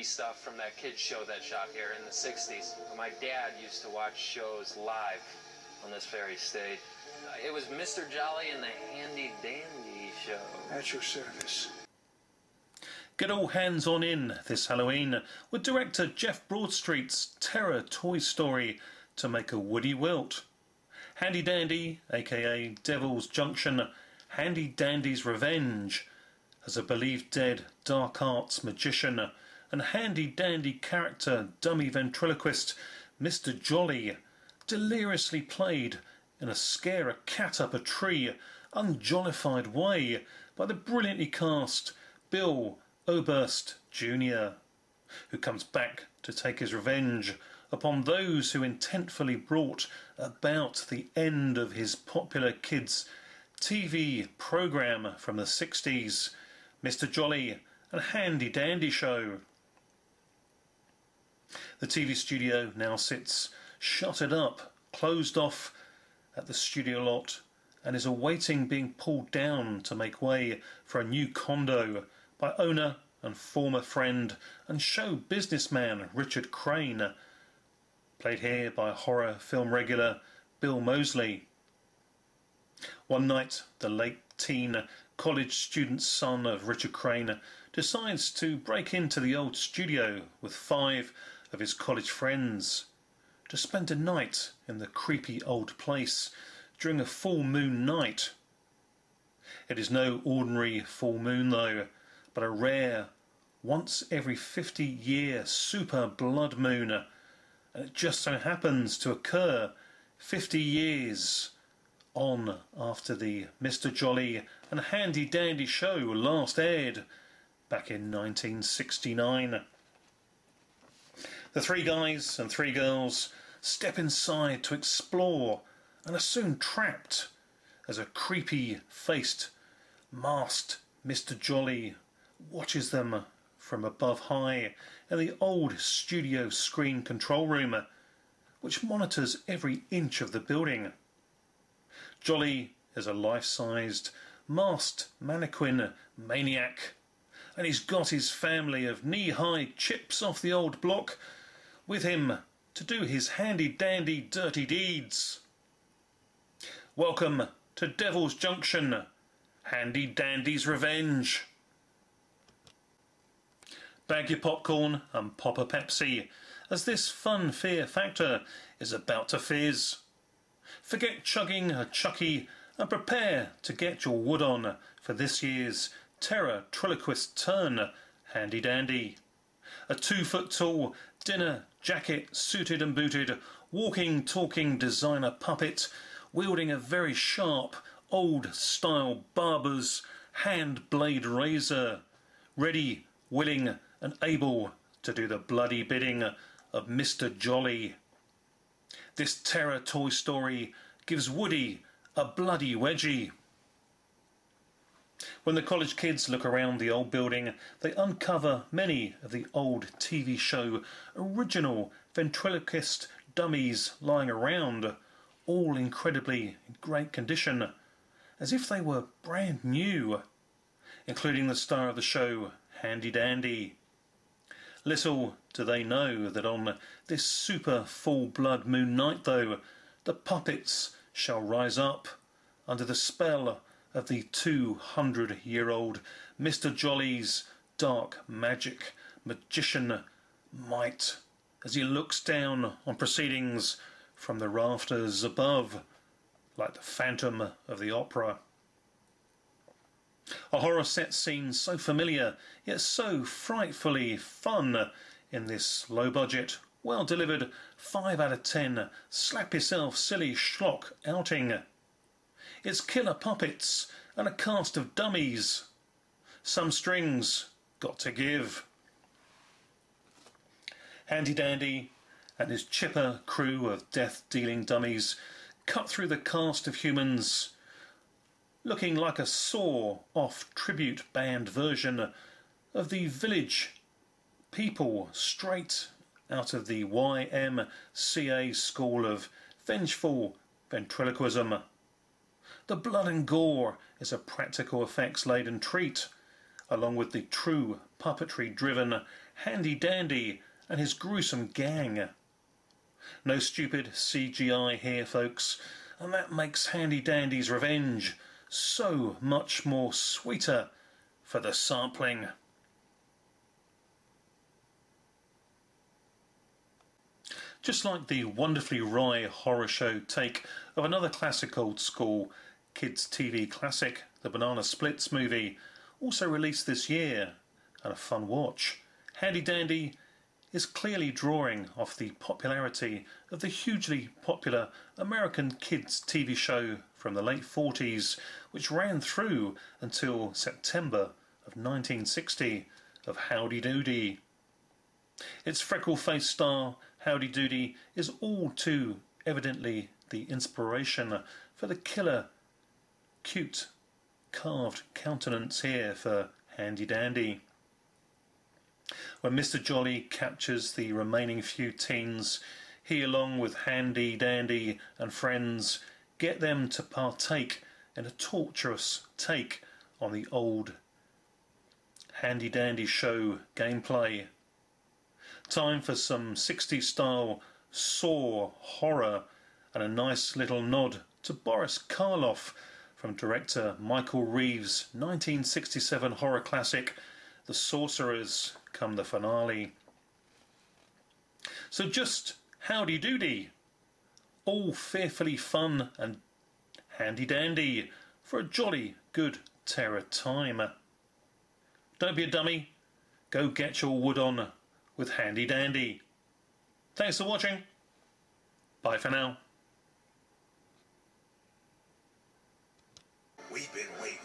TV stuff from that kids show that shot here in the 60s. My dad used to watch shows live on this very stage. It was Mr. Jolly and the Handy Dandy show. At your service. Get all hands on in this Halloween with director Jeff Broadstreet's terror toy story to make a Woody Wilt. Handy Dandy, aka Devil's Junction, Handy Dandy's Revenge, as a believed dead dark arts magician and handy dandy character dummy ventriloquist Mr. Jolly, deliriously played in a scare a cat up a tree unjollified way by the brilliantly cast Bill Oberst Jr., who comes back to take his revenge upon those who intentfully brought about the end of his popular kids' TV programme from the 60s, Mr. Jolly and Handy Dandy Show. The TV studio now sits shuttered up, closed off at the studio lot, and is awaiting being pulled down to make way for a new condo by owner and former friend and show businessman Richard Crane, played here by horror film regular Bill Moseley. One night, the late teen college student son of Richard Crane decides to break into the old studio with 5 of his college friends to spend a night in the creepy old place during a full moon night. It is no ordinary full moon though, but a rare, once every 50-year super blood moon, and it just so happens to occur 50 years on after the Mr. Jolly and Handy Dandy show last aired back in 1969. The 3 guys and 3 girls step inside to explore and are soon trapped as a creepy-faced, masked Mr. Jolly watches them from above high in the old studio screen control room, which monitors every inch of the building. Jolly is a life-sized, masked Marroquin maniac, and he's got his family of knee-high chips off the old block with him to do his handy-dandy dirty deeds. Welcome to Devil's Junction, Handy Dandy's Revenge. Bag your popcorn and pop a Pepsi, as this fun fear factor is about to fizz. Forget chugging a Chucky and prepare to get your wood on for this year's terror triloquist turn, Handy Dandy. A 2-foot-tall, dinner jacket suited and booted, walking, talking designer puppet, wielding a very sharp, old-style barber's hand blade razor, ready, willing and able to do the bloody bidding of Mr. Jolly. This terror toy story gives Woody a bloody wedgie. When the college kids look around the old building, they uncover many of the old TV show original ventriloquist dummies lying around, all incredibly in great condition, as if they were brand new, including the star of the show, Handy Dandy. Little do they know that on this super full blood moon night though, the puppets shall rise up under the spell of the 200-year-old Mr. Jolly's dark magic magician might, as he looks down on proceedings from the rafters above, like the Phantom of the Opera. A horror set scene so familiar, yet so frightfully fun in this low-budget, well-delivered 5 out of 10 slap-yourself-silly schlock outing. It's killer puppets and a cast of dummies. Some strings got to give. Handy Dandy and his chipper crew of death-dealing dummies cut through the cast of humans, looking like a saw-off tribute band version of the Village People straight out of the YMCA school of vengeful ventriloquism. The blood and gore is a practical effects-laden treat, along with the true puppetry-driven Handy Dandy and his gruesome gang. No stupid CGI here, folks, and that makes Handy Dandy's revenge so much more sweeter for the sampling. Just like the wonderfully wry horror show take of another classic old school kids TV classic, the Banana Splits movie, also released this year, and a fun watch, Handy Dandy is clearly drawing off the popularity of the hugely popular American kids TV show from the late 40s, which ran through until September of 1960, of Howdy Doody. Its freckle-faced star, Howdy Doody, is all too evidently the inspiration for the killer, cute, carved countenance here for Handy Dandy. When Mr. Jolly captures the remaining few teens, he, along with Handy Dandy and friends, get them to partake in a torturous take on the old Handy Dandy show gameplay. Time for some 60s style Saw horror and a nice little nod to Boris Karloff from director Michael Reeves' 1967 horror classic The Sorcerers come the finale. So just howdy doody, all fearfully fun and handy dandy for a jolly good terror time. Don't be a dummy, go get your wood on with Handy Dandy. Thanks for watching, bye for now. We've been waiting.